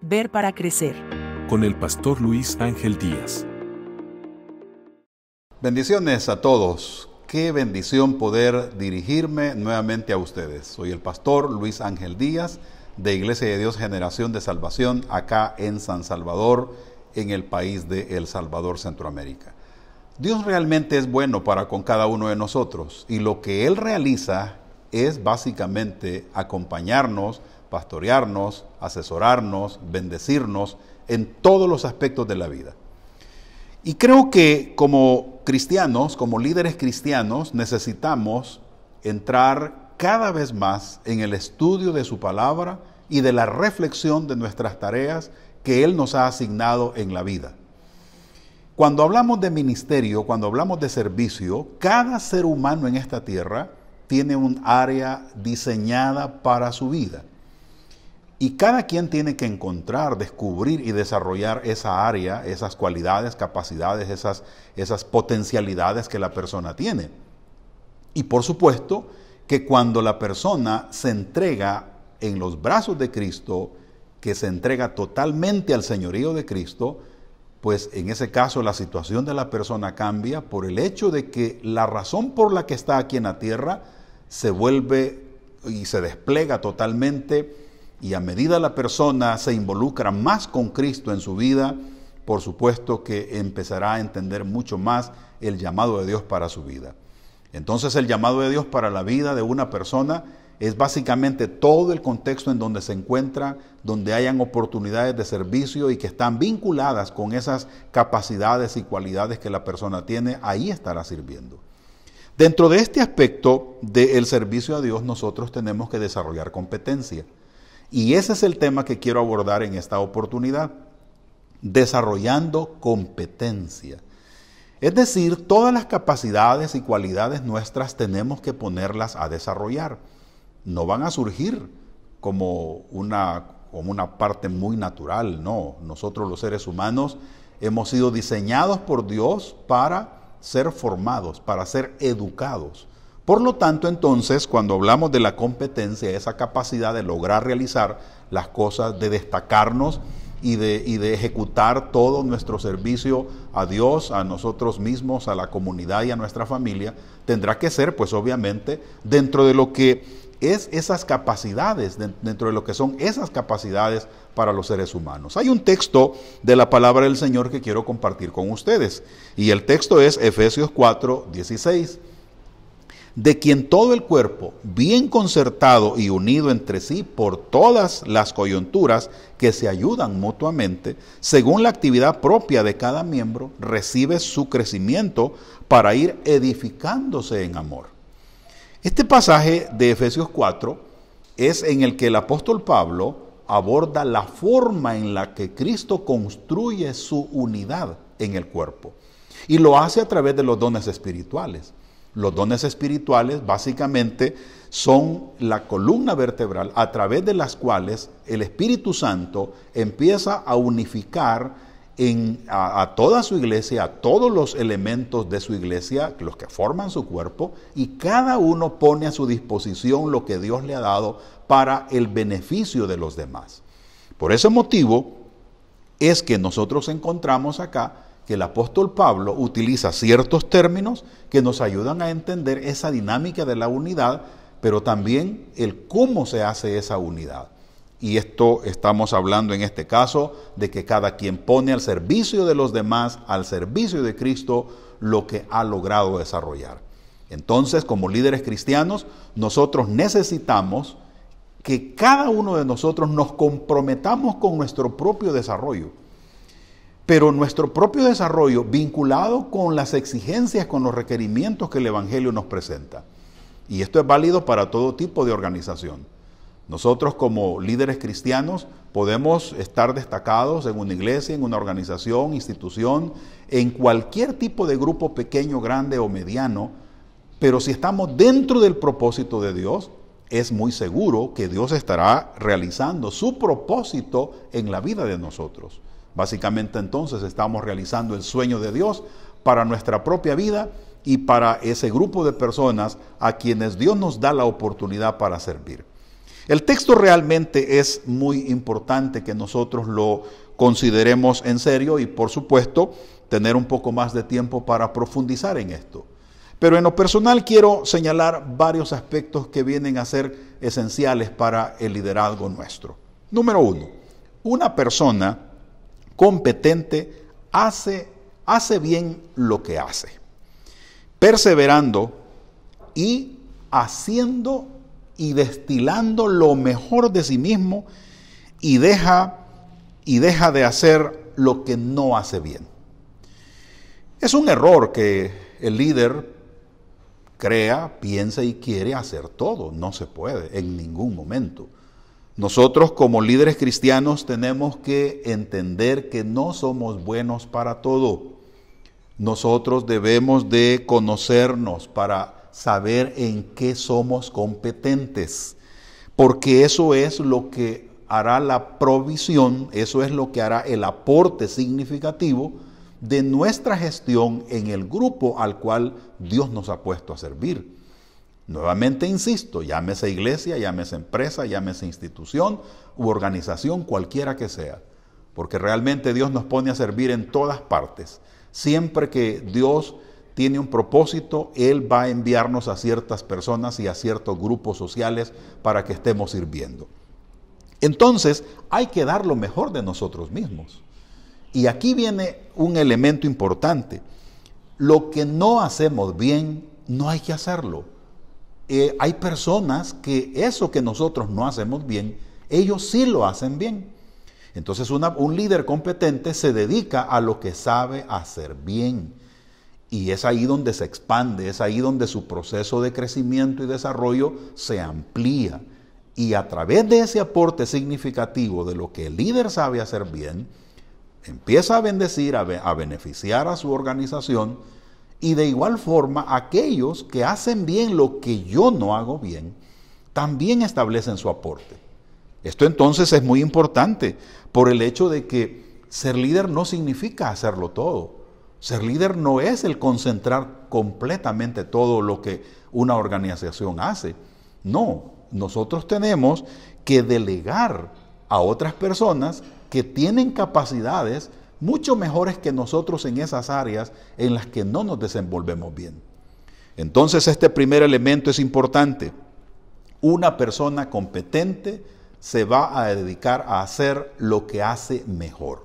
Ver para crecer. Con el pastor Luis Ángel Díaz. Bendiciones a todos. Qué bendición poder dirigirme nuevamente a ustedes. Soy el pastor Luis Ángel Díaz de Iglesia de Dios Generación de Salvación acá en San Salvador, en el país de El Salvador, Centroamérica. Dios realmente es bueno para con cada uno de nosotros y lo que Él realiza es básicamente acompañarnos, pastorearnos, asesorarnos, bendecirnos en todos los aspectos de la vida. Y creo que como cristianos, como líderes cristianos, necesitamos entrar cada vez más en el estudio de su palabra y de la reflexión de nuestras tareas que Él nos ha asignado en la vida. Cuando hablamos de ministerio, cuando hablamos de servicio, cada ser humano en esta tierra tiene un área diseñada para su vida. Y cada quien tiene que encontrar, descubrir y desarrollar esa área, esas cualidades, capacidades, esas potencialidades que la persona tiene. Y por supuesto que cuando la persona se entrega en los brazos de Cristo, que se entrega totalmente al señorío de Cristo, pues en ese caso la situación de la persona cambia por el hecho de que la razón por la que está aquí en la tierra se vuelve y se despliega totalmente. Y a medida la persona se involucra más con Cristo en su vida, por supuesto que empezará a entender mucho más el llamado de Dios para su vida. Entonces el llamado de Dios para la vida de una persona es básicamente todo el contexto en donde se encuentra, donde hayan oportunidades de servicio y que están vinculadas con esas capacidades y cualidades que la persona tiene, ahí estará sirviendo. Dentro de este aspecto del servicio a Dios, nosotros tenemos que desarrollar competencia. Y ese es el tema que quiero abordar en esta oportunidad, desarrollando competencia. Es decir, todas las capacidades y cualidades nuestras tenemos que ponerlas a desarrollar. No van a surgir como una parte muy natural, no. Nosotros los seres humanos hemos sido diseñados por Dios para ser formados, para ser educados. Por lo tanto, entonces, cuando hablamos de la competencia, esa capacidad de lograr realizar las cosas, de destacarnos y de ejecutar todo nuestro servicio a Dios, a nosotros mismos, a la comunidad y a nuestra familia, tendrá que ser, pues obviamente, dentro de lo que es esas capacidades, dentro de lo que son esas capacidades para los seres humanos. Hay un texto de la palabra del Señor que quiero compartir con ustedes, y el texto es Efesios 4:16. De quien todo el cuerpo, bien concertado y unido entre sí por todas las coyunturas que se ayudan mutuamente, según la actividad propia de cada miembro, recibe su crecimiento para ir edificándose en amor. Este pasaje de Efesios 4 es en el que el apóstol Pablo aborda la forma en la que Cristo construye su unidad en el cuerpo. Y lo hace a través de los dones espirituales. Los dones espirituales básicamente son la columna vertebral a través de las cuales el Espíritu Santo empieza a unificar a toda su iglesia, a todos los elementos de su iglesia, los que forman su cuerpo, y cada uno pone a su disposición lo que Dios le ha dado para el beneficio de los demás. Por ese motivo es que nosotros encontramos acá que el apóstol Pablo utiliza ciertos términos que nos ayudan a entender esa dinámica de la unidad, pero también el cómo se hace esa unidad. Y esto estamos hablando en este caso de que cada quien pone al servicio de los demás, al servicio de Cristo, lo que ha logrado desarrollar. Entonces, como líderes cristianos, nosotros necesitamos que cada uno de nosotros nos comprometamos con nuestro propio desarrollo. Pero nuestro propio desarrollo vinculado con las exigencias, con los requerimientos que el Evangelio nos presenta. Y esto es válido para todo tipo de organización. Nosotros como líderes cristianos podemos estar destacados en una iglesia, en una organización, institución, en cualquier tipo de grupo pequeño, grande o mediano, pero si estamos dentro del propósito de Dios, es muy seguro que Dios estará realizando su propósito en la vida de nosotros. Básicamente entonces estamos realizando el sueño de Dios para nuestra propia vida y para ese grupo de personas a quienes Dios nos da la oportunidad para servir. El texto realmente es muy importante que nosotros lo consideremos en serio y, por supuesto, tener un poco más de tiempo para profundizar en esto. Pero en lo personal quiero señalar varios aspectos que vienen a ser esenciales para el liderazgo nuestro. Número 1, una persona competente hace bien lo que hace, perseverando y haciendo y destilando lo mejor de sí mismo y deja de hacer lo que no hace bien. Es un error que el líder crea, piensa y quiere hacer todo. No se puede en ningún momento. Nosotros como líderes cristianos tenemos que entender que no somos buenos para todo. Nosotros debemos de conocernos para saber en qué somos competentes, porque eso es lo que hará la provisión, eso es lo que hará el aporte significativo de nuestra gestión en el grupo al cual Dios nos ha puesto a servir. Nuevamente insisto, llámese iglesia, llámese empresa, llámese institución u organización, cualquiera que sea, porque realmente Dios nos pone a servir en todas partes. Siempre que Dios tiene un propósito, Él va a enviarnos a ciertas personas y a ciertos grupos sociales para que estemos sirviendo. Entonces, hay que dar lo mejor de nosotros mismos. Y aquí viene un elemento importante. Lo que no hacemos bien, no hay que hacerlo. Hay personas que eso que nosotros no hacemos bien, ellos sí lo hacen bien. Entonces, un líder competente se dedica a lo que sabe hacer bien. Y es ahí donde se expande, es ahí donde su proceso de crecimiento y desarrollo se amplía. Y a través de ese aporte significativo de lo que el líder sabe hacer bien, empieza a bendecir, a beneficiar a su organización, y de igual forma aquellos que hacen bien lo que yo no hago bien, también establecen su aporte. Esto entonces es muy importante por el hecho de que ser líder no significa hacerlo todo. Ser líder no es el concentrar completamente todo lo que una organización hace. No, nosotros tenemos que delegar a otras personas que tienen capacidades mucho mejores que nosotros en esas áreas en las que no nos desenvolvemos bien. Entonces, este primer elemento es importante. Una persona competente se va a dedicar a hacer lo que hace mejor.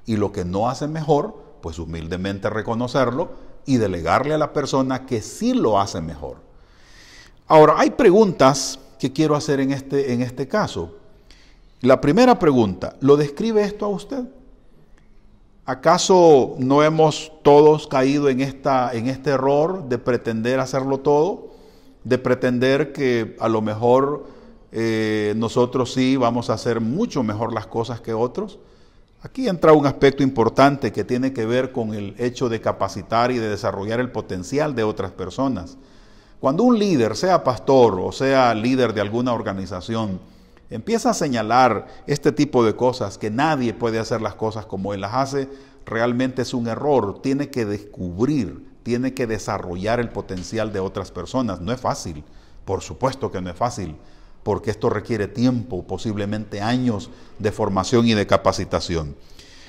Y lo que no hace mejor, pues humildemente reconocerlo y delegarle a la persona que sí lo hace mejor. Ahora, hay preguntas que quiero hacer en este caso. La primera pregunta, ¿lo describe esto a usted? ¿Acaso no hemos todos caído en este error de pretender hacerlo todo? De pretender que a lo mejor nosotros sí vamos a hacer mucho mejor las cosas que otros. Aquí entra un aspecto importante que tiene que ver con el hecho de capacitar y de desarrollar el potencial de otras personas. Cuando un líder, sea pastor o sea líder de alguna organización, empieza a señalar este tipo de cosas, que nadie puede hacer las cosas como él las hace, realmente es un error. Tiene que descubrir, tiene que desarrollar el potencial de otras personas. No es fácil, por supuesto que no es fácil, porque esto requiere tiempo, posiblemente años de formación y de capacitación.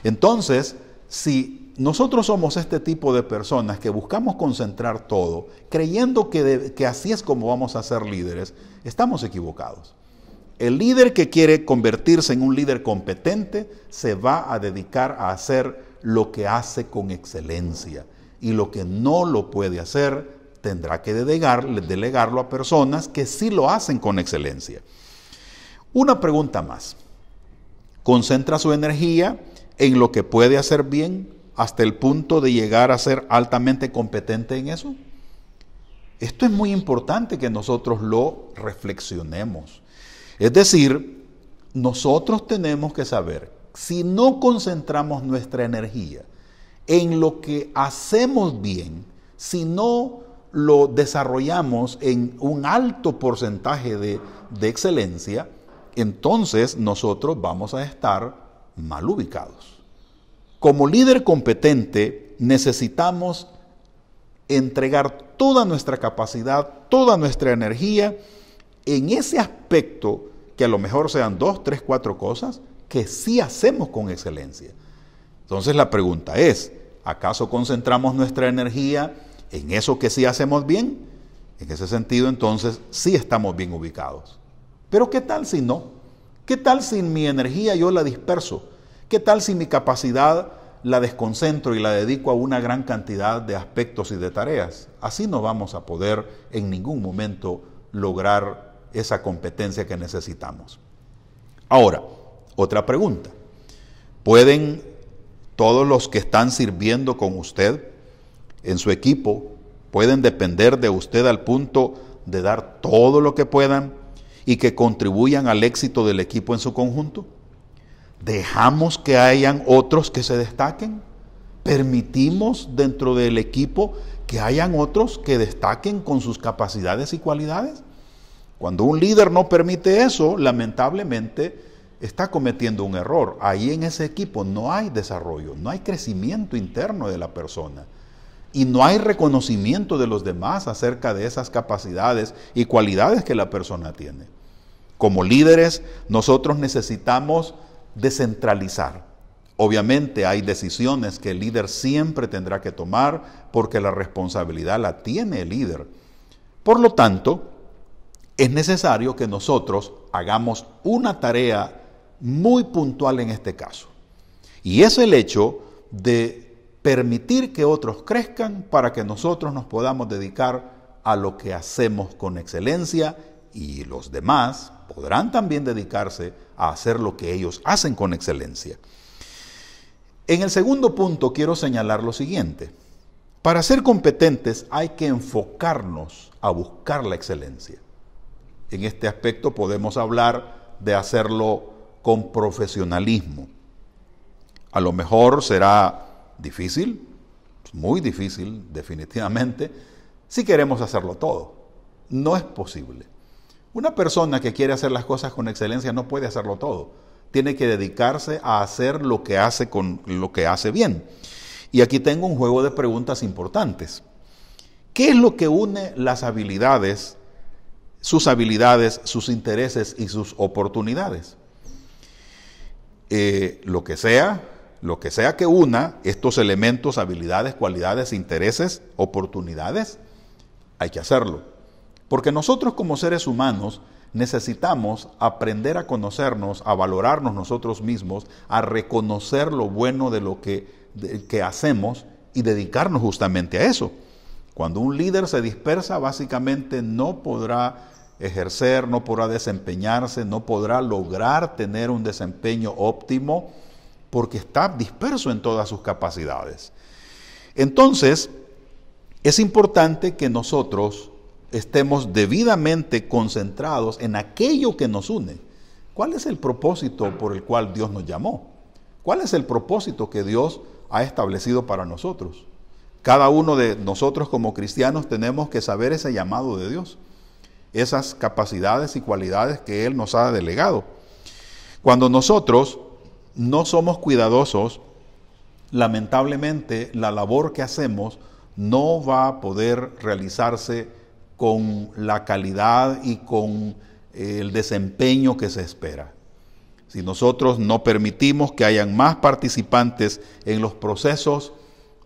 Entonces, si nosotros somos este tipo de personas que buscamos concentrar todo, creyendo que así es como vamos a ser líderes, estamos equivocados. El líder que quiere convertirse en un líder competente se va a dedicar a hacer lo que hace con excelencia, y lo que no lo puede hacer tendrá que delegarlo a personas que sí lo hacen con excelencia. Una pregunta más. ¿Concentra su energía en lo que puede hacer bien hasta el punto de llegar a ser altamente competente en eso? Esto es muy importante que nosotros lo reflexionemos. Es decir, nosotros tenemos que saber, si no concentramos nuestra energía en lo que hacemos bien, si no lo desarrollamos en un alto porcentaje de excelencia, entonces nosotros vamos a estar mal ubicados. Como líder competente necesitamos entregar toda nuestra capacidad, toda nuestra energía en ese aspecto que a lo mejor sean 2, 3, 4 cosas que sí hacemos con excelencia. Entonces la pregunta es, ¿acaso concentramos nuestra energía en eso que sí hacemos bien? En ese sentido, entonces, sí estamos bien ubicados. Pero ¿qué tal si no? ¿Qué tal si mi energía yo la disperso? ¿Qué tal si mi capacidad la desconcentro y la dedico a una gran cantidad de aspectos y de tareas? Así no vamos a poder en ningún momento lograr esa competencia que necesitamos. Ahora, otra pregunta. ¿Pueden todos los que están sirviendo con usted en su equipo, pueden depender de usted al punto de dar todo lo que puedan y que contribuyan al éxito del equipo en su conjunto? ¿Dejamos que hayan otros que se destaquen? ¿Permitimos dentro del equipo que hayan otros que destaquen con sus capacidades y cualidades? Cuando un líder no permite eso, lamentablemente está cometiendo un error. Ahí en ese equipo no hay desarrollo, no hay crecimiento interno de la persona y no hay reconocimiento de los demás acerca de esas capacidades y cualidades que la persona tiene. Como líderes, nosotros necesitamos descentralizar. Obviamente hay decisiones que el líder siempre tendrá que tomar porque la responsabilidad la tiene el líder. Por lo tanto, es necesario que nosotros hagamos una tarea muy puntual en este caso. Y es el hecho de permitir que otros crezcan para que nosotros nos podamos dedicar a lo que hacemos con excelencia y los demás podrán también dedicarse a hacer lo que ellos hacen con excelencia. En el segundo punto quiero señalar lo siguiente. Para ser competentes hay que enfocarnos a buscar la excelencia. En este aspecto podemos hablar de hacerlo con profesionalismo. A lo mejor será difícil, muy difícil definitivamente, si queremos hacerlo todo. No es posible. Una persona que quiere hacer las cosas con excelencia no puede hacerlo todo. Tiene que dedicarse a hacer lo que hace con lo que hace bien. Y aquí tengo un juego de preguntas importantes. ¿Qué es lo que une las habilidades, sus intereses y sus oportunidades? Lo que sea que una estos elementos, habilidades, cualidades, intereses, oportunidades, hay que hacerlo. Porque nosotros como seres humanos necesitamos aprender a conocernos, a valorarnos nosotros mismos, a reconocer lo bueno de lo que hacemos y dedicarnos justamente a eso. Cuando un líder se dispersa, básicamente no podrá ejercer, no podrá desempeñarse, no podrá lograr tener un desempeño óptimo porque está disperso en todas sus capacidades. Entonces, es importante que nosotros estemos debidamente concentrados en aquello que nos une. ¿Cuál es el propósito por el cual Dios nos llamó? ¿Cuál es el propósito que Dios ha establecido para nosotros? Cada uno de nosotros como cristianos tenemos que saber ese llamado de Dios, esas capacidades y cualidades que Él nos ha delegado. Cuando nosotros no somos cuidadosos, lamentablemente la labor que hacemos no va a poder realizarse con la calidad y con el desempeño que se espera. Si nosotros no permitimos que hayan más participantes en los procesos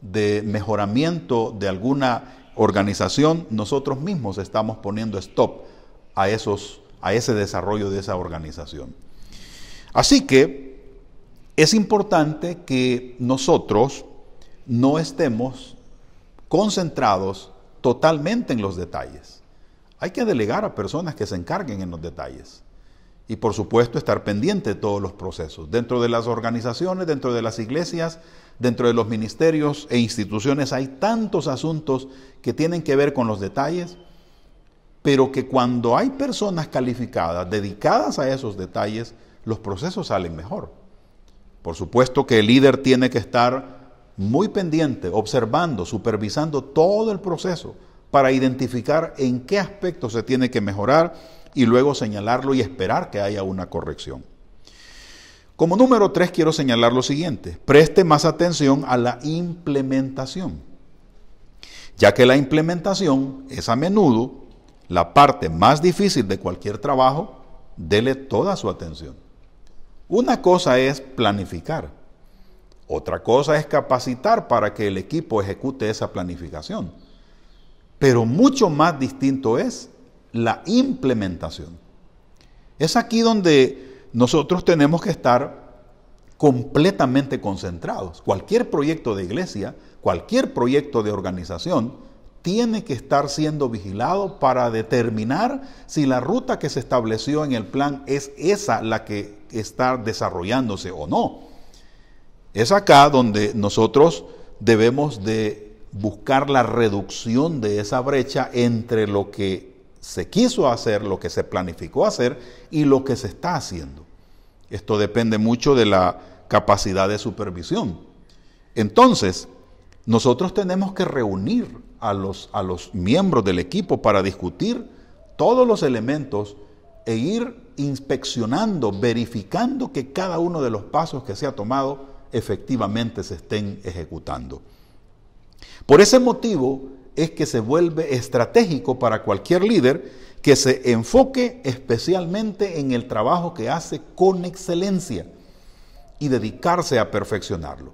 de mejoramiento de alguna organización, nosotros mismos estamos poniendo stop a ese desarrollo de esa organización. Así que es importante que nosotros no estemos concentrados totalmente en los detalles. Hay que delegar a personas que se encarguen en los detalles. Y por supuesto estar pendiente de todos los procesos. Dentro de las organizaciones, dentro de las iglesias, dentro de los ministerios e instituciones hay tantos asuntos que tienen que ver con los detalles, pero que cuando hay personas calificadas, dedicadas a esos detalles, los procesos salen mejor. Por supuesto que el líder tiene que estar muy pendiente, observando, supervisando todo el proceso para identificar en qué aspectos se tiene que mejorar y luego señalarlo y esperar que haya una corrección. Como número 3 quiero señalar lo siguiente: preste más atención a la implementación, ya que la implementación es a menudo la parte más difícil de cualquier trabajo dele toda su atención. Una cosa es planificar, otra cosa es capacitar para que el equipo ejecute esa planificación. Pero mucho más distinto es la implementación. Es aquí donde nosotros tenemos que estar completamente concentrados. Cualquier proyecto de iglesia, cualquier proyecto de organización, tiene que estar siendo vigilado para determinar si la ruta que se estableció en el plan es esa la que está desarrollándose o no. Es acá donde nosotros debemos de buscar la reducción de esa brecha entre lo que se quiso hacer, lo que se planificó hacer y lo que se está haciendo. Esto depende mucho de la capacidad de supervisión. Entonces, nosotros tenemos que reunir a los miembros del equipo para discutir todos los elementos e ir inspeccionando, verificando que cada uno de los pasos que se ha tomado efectivamente se estén ejecutando. Por ese motivo es que se vuelve estratégico para cualquier líder que se enfoque especialmente en el trabajo que hace con excelencia y dedicarse a perfeccionarlo.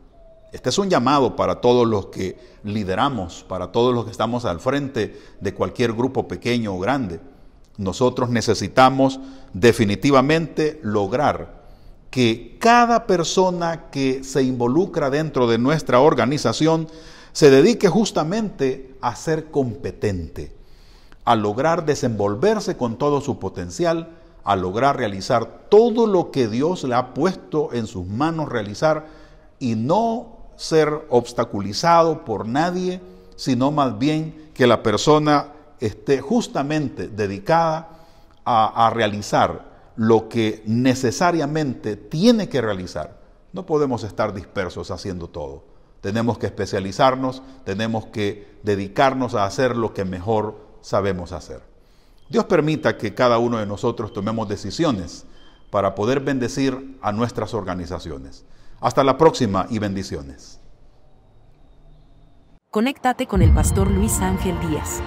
Este es un llamado para todos los que lideramos, para todos los que estamos al frente de cualquier grupo pequeño o grande. Nosotros necesitamos definitivamente lograr que cada persona que se involucra dentro de nuestra organización se dedique justamente a ser competente, a lograr desenvolverse con todo su potencial, a lograr realizar todo lo que Dios le ha puesto en sus manos realizar y no ser obstaculizado por nadie, sino más bien que la persona esté justamente dedicada a realizar lo que necesariamente tiene que realizar. No podemos estar dispersos haciendo todo. Tenemos que especializarnos, tenemos que dedicarnos a hacer lo que mejor sabemos hacer. Dios permita que cada uno de nosotros tomemos decisiones para poder bendecir a nuestras organizaciones. Hasta la próxima y bendiciones. Conéctate con el Pastor Luis Ángel Díaz.